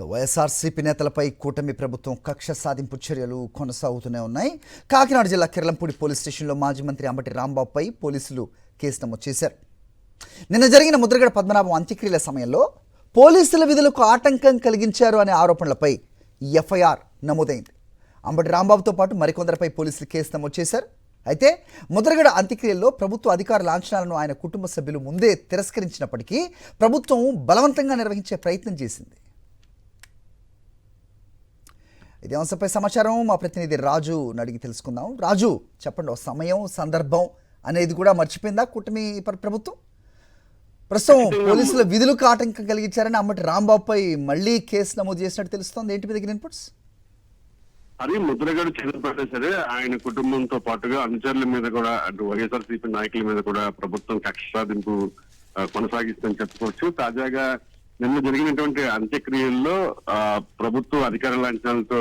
వైఎస్ఆర్సీపీ నేతలపై కూటమి ప్రభుత్వం కక్ష సాధింపు చర్యలు కొనసాగుతూనే ఉన్నాయి. కాకినాడ జిల్లా కిర్లంపూడి పోలీస్ స్టేషన్లో మాజీ మంత్రి అంబటి రాంబాబుపై పోలీసులు కేసు నమోదు చేశారు. నిన్న జరిగిన ముద్రగడ పద్మనాభం అంత్యక్రియల సమయంలో పోలీసుల విధులకు ఆటంకం కలిగించారు అనే ఆరోపణలపై ఎఫ్ఐఆర్ నమోదైంది. అంబటి రాంబాబుతో పాటు మరికొందరిపై పోలీసులు కేసు నమోదు చేశారు. అయితే ముద్రగడ అంత్యక్రియల్లో ప్రభుత్వ అధికార లాంఛనాలను ఆయన కుటుంబ సభ్యులు ముందే తిరస్కరించినప్పటికీ ప్రభుత్వం బలవంతంగా నిర్వహించే ప్రయత్నం చేసింది. ఇదే అంశంపై సమాచారం మా ప్రతినిధి రాజు అడిగి తెలుసుకుందాం. రాజు, చెప్పండి, సమయం సందర్భం అనేది కూడా మర్చిపోయిందా కూటమి ప్రభుత్వం? ప్రస్తుతం పోలీసుల విధులకు ఆటంకం కలిగించారని అంబటి రాంబాబుపై మళ్ళీ కేసు నమోదు చేసినట్టు తెలుస్తోంది. ఏంటి మీ దగ్గర ఇన్పుట్స్? అది ముద్రగడ చనిపోయినా సరే ఆయన కుటుంబంతో పాటుగా అనుచరుల మీద కూడా అటు వైఎస్ఆర్సీపీ నాయకుల మీద కూడా ప్రభుత్వం కక్ష సాధింపు కొనసాగిస్తుందని చెప్పుకోవచ్చు. తాజాగా నిన్న జరిగినటువంటి అంత్యక్రియల్లో ప్రభుత్వ అధికార లాంఛనాలతో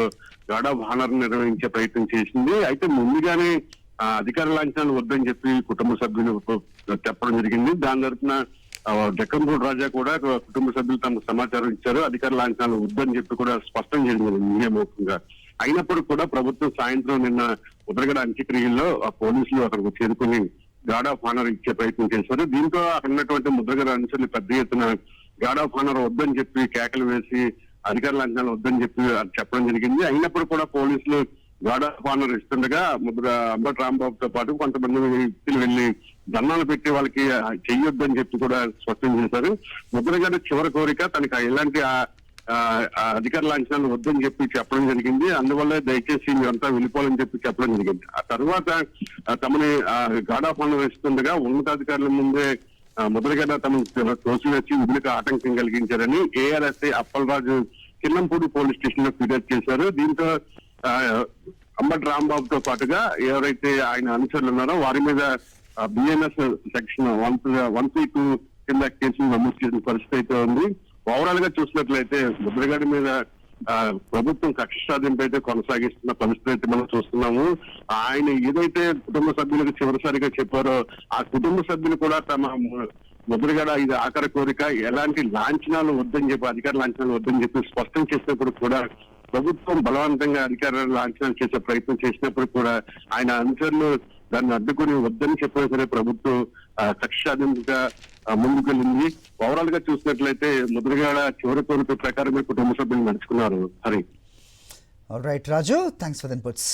గార్డ్ ఆఫ్ ఆనర్ నిర్వహించే ప్రయత్నం చేసింది. అయితే ముందుగానే అధికార లాంఛనాలు వద్దని చెప్పి కుటుంబ సభ్యులు చెప్పడం జరిగింది. దాని తరఫున జక్కంపూడి రాజా కూడా కుటుంబ సభ్యులు తమకు సమాచారం ఇచ్చారు. అధికార లాంఛనాలు వద్దని చెప్పి కూడా స్పష్టం జరిగింది నియమోక్తంగా. అయినప్పుడు కూడా ప్రభుత్వం సాయంత్రం నిన్న ముద్రగడ అంత్యక్రియల్లో పోలీసులు అక్కడికి చేరుకుని గార్డ్ ఆఫ్ ఆనర్ ఇచ్చే ప్రయత్నం చేశారు. దీంతో అక్కడ ఉన్నటువంటి ముద్రగడ అనుచరులు పెద్ద ఎత్తున గార్డ్ ఆఫ్ ఆనర్ వద్దని చెప్పి కేకలు వేసి అధికార లాంఛనాలు వద్దని చెప్పి చెప్పడం జరిగింది. అయినప్పుడు కూడా పోలీసులు గార్డ్ ఆఫ్ ఆనర్ ఇస్తుండగా అంబటి రాంబాబుతో పాటు కొంతమంది వ్యక్తులు వెళ్లి దండాలు పెట్టి వాళ్ళకి చెయ్యొద్దని చెప్పి కూడా స్పష్టం చేశారు. ముద్రగడ చివరి కోరిక తనకి ఎలాంటి అధికార లాంఛనాలు వద్దని చెప్పి చెప్పడం జరిగింది. అందువల్ల దయచేసి మీరంతా వెళ్ళిపోవాలని చెప్పి చెప్పడం జరిగింది. ఆ తర్వాత తమని గార్డ్ ఆఫ్ ఆనర్ ఇస్తుండగా ఉన్నతాధికారుల ముందే ముద్రగడ తమ తోసి వచ్చి విధులకు ఆటంకం కలిగించారని ARSI Appalaraju Kirlampudi police station లో ఫిర్యాదు చేశారు. దీంతో అంబటి రాంబాబుతో పాటుగా ఎవరైతే ఆయన అనుచరులు ఉన్నారో వారి మీద బిఎన్ఎస్ సెక్షన్ 132 కింద కేసులు నమోదు చేసిన పరిస్థితి అయితే ఉంది. ఓవరాల్ గా చూసినట్లయితే ముద్రగడ మీద ప్రభుత్వం కక్ష సాధింపు అయితే కొనసాగిస్తున్న పరిస్థితి అయితే మనం చూస్తున్నాము. ఆయన ఏదైతే కుటుంబ సభ్యులకు చివరిసారిగా చెప్పారో ఆ కుటుంబ సభ్యులు కూడా తమ ముద్రగడ ఇది ఆఖరి కోరిక, ఎలాంటి లాంఛనాలు వద్దని చెప్పి అధికార లాంఛనాలు వద్దని చెప్పి స్పష్టం చేసినప్పుడు కూడా ప్రభుత్వం బలవంతంగా అధికార లాంఛనాలు చేసే ప్రయత్నం చేసినప్పుడు కూడా ఆయన అనుచరులు దాన్ని అడ్డుకుని వద్దని చెప్పినా సరే ప్రభుత్వం కక్ష సాధింపుగా ముందుకెళ్ళింది. ఓవరాల్ గా చూసినట్లయితే ముద్రగడ చివరి కోరిక ప్రకారమే కుటుంబ సభ్యులు నడుచుకున్నారు. Hari. All right Raju, thanks for the inputs.